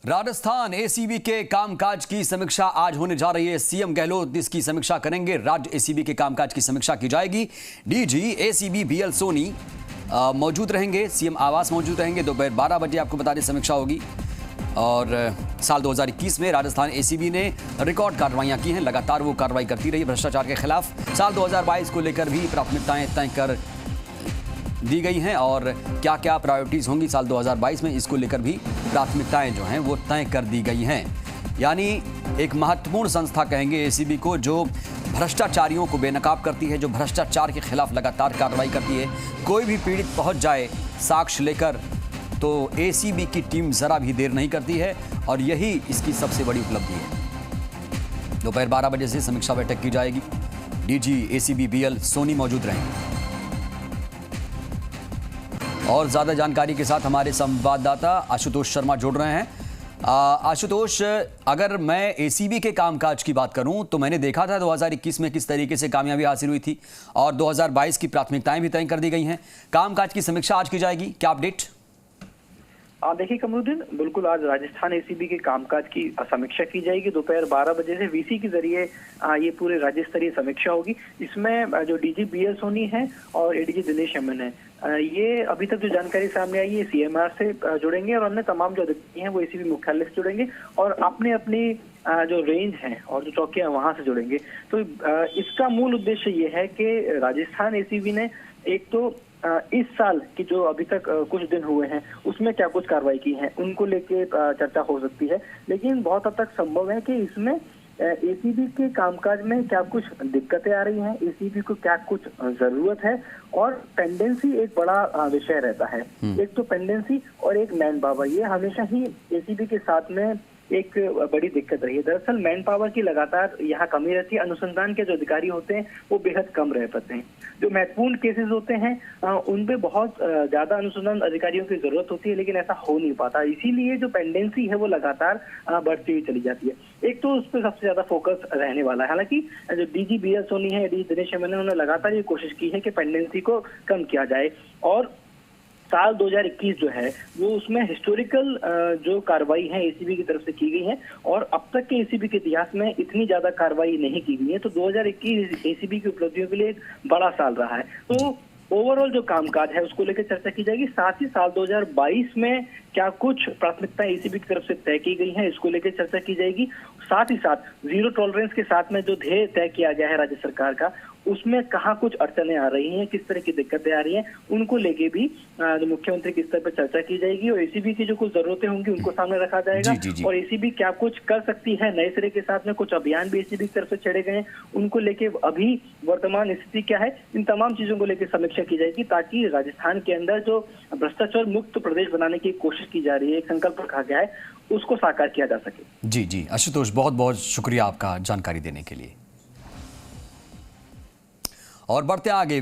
Rajasthan ACB के कामकाज की समीक्षा आज होने जा रही है। सीएम गहलोत इसकी समीक्षा करेंगे। राज्य एसीबी के कामकाज की समीक्षा की जाएगी। डीजी एसीबी बीएल सोनी मौजूद रहेंगे, सीएम आवास मौजूद रहेंगे। दोपहर 12 बजे आपको बता दें समीक्षा होगी। और साल 2021 में राजस्थान एसीबी ने रिकॉर्ड कार्रवाइयां की हैं, लगातार वो कार्रवाई करती रही भ्रष्टाचार के खिलाफ। साल 2022 को लेकर भी प्राथमिकताएं तय कर दी गई हैं और क्या क्या प्रायोरिटीज़ होंगी साल 2022 में, इसको लेकर भी प्राथमिकताएं जो हैं वो तय कर दी गई हैं। यानी एक महत्वपूर्ण संस्था कहेंगे एसीबी को, जो भ्रष्टाचारियों को बेनकाब करती है, जो भ्रष्टाचार के खिलाफ लगातार कार्रवाई करती है। कोई भी पीड़ित पहुंच जाए साक्ष्य लेकर तो एसीबी की टीम ज़रा भी देर नहीं करती है और यही इसकी सबसे बड़ी उपलब्धि है। दोपहर 12 बजे से समीक्षा बैठक की जाएगी। डीजी एसीबी बीएल सोनी मौजूद रहेंगे। और ज़्यादा जानकारी के साथ हमारे संवाददाता आशुतोष शर्मा जुड़ रहे हैं। आशुतोष, अगर मैं एसीबी के कामकाज की बात करूं तो मैंने देखा था 2021 में किस तरीके से कामयाबी हासिल हुई थी और 2022 की प्राथमिकताएं भी तय कर दी गई हैं। कामकाज की समीक्षा आज की जाएगी, क्या अपडेट? देखिए कमरुद्दीन, बिल्कुल आज राजस्थान एसीबी के कामकाज की समीक्षा की जाएगी। दोपहर 12 बजे से वीसी के जरिए ये पूरे राज्य स्तरीय समीक्षा होगी। इसमें जो डीजी बीएल सोनी है और एडीजी दिनेश एमएन है, ये अभी तक जो जानकारी सामने आई है सीएमआर से जुड़ेंगे और अन्य तमाम जो अधिकारी हैं वो एसीबी मुख्यालय से जुड़ेंगे और अपने अपनी जो रेंज है और जो चौकियां वहां से जुड़ेंगे। तो इसका मूल उद्देश्य ये है कि राजस्थान एसीबी ने एक तो इस साल की जो अभी तक कुछ दिन हुए हैं उसमें क्या कुछ कार्रवाई की है उनको लेके चर्चा हो सकती है, लेकिन बहुत हद तक संभव है कि इसमें एसीबी के कामकाज में क्या कुछ दिक्कतें आ रही हैं, एसीबी को क्या कुछ जरूरत है और पेंडेंसी एक बड़ा विषय रहता है। एक तो पेंडेंसी और एक मैन पावर, ये हमेशा ही एसीबी के साथ में एक बड़ी दिक्कत रही है। दरअसल मैन पावर की लगातार यहाँ कमी रहती है। अनुसंधान के जो अधिकारी होते हैं वो बेहद कम रह पाते हैं। जो महत्वपूर्ण केसेस होते हैं उन पे बहुत ज्यादा अनुसंधान अधिकारियों की जरूरत होती है, लेकिन ऐसा हो नहीं पाता। इसीलिए जो पेंडेंसी है वो लगातार बढ़ती हुई चली जाती है। एक तो उस पर सबसे ज्यादा फोकस रहने वाला है। हालांकि जो डीजी बीएल सोनी है, डीजी दिनेश एमएन है, उन्होंने लगातार ये कोशिश की है कि पेंडेंसी को कम किया जाए और साल 2021 जो है वो उसमें हिस्टोरिकल जो कार्रवाई है एसीबी की तरफ से की गई है और अब तक के एसीबी के इतिहास में इतनी ज्यादा कार्रवाई नहीं की गई है। तो 2021 एसीबी की उपलब्धियों के लिए एक बड़ा साल रहा है। तो ओवरऑल जो कामकाज है उसको लेकर चर्चा की जाएगी। साथ ही साल 2022 में क्या कुछ प्राथमिकताएं एसीबी की तरफ से तय की गई हैं इसको लेकर चर्चा की जाएगी। साथ ही साथ जीरो टॉलरेंस के साथ में जो ध्येय तय किया गया है राज्य सरकार का, उसमें कहाँ कुछ अड़चने आ रही हैं, किस तरह की दिक्कतें आ रही हैं, उनको लेके भी जो मुख्यमंत्री के स्तर पर चर्चा की जाएगी और एसीबी की जो कुछ जरूरतें होंगी उनको सामने रखा जाएगा। जी। और एसीबी क्या कुछ कर सकती है नए सिरे के साथ में, कुछ अभियान भी एसीबी की तरफ से छेड़े गए हैं, उनको लेके अभी वर्तमान स्थिति क्या है, इन तमाम चीजों को लेकर समीक्षा की जाएगी ताकि राजस्थान के अंदर जो भ्रष्टाचार मुक्त प्रदेश बनाने की कोशिश की जा रही है, एक संकल्प रखा गया है, उसको साकार किया जा सके। जी आशुतोष, बहुत बहुत शुक्रिया आपका जानकारी देने के लिए। और बढ़ते आगे।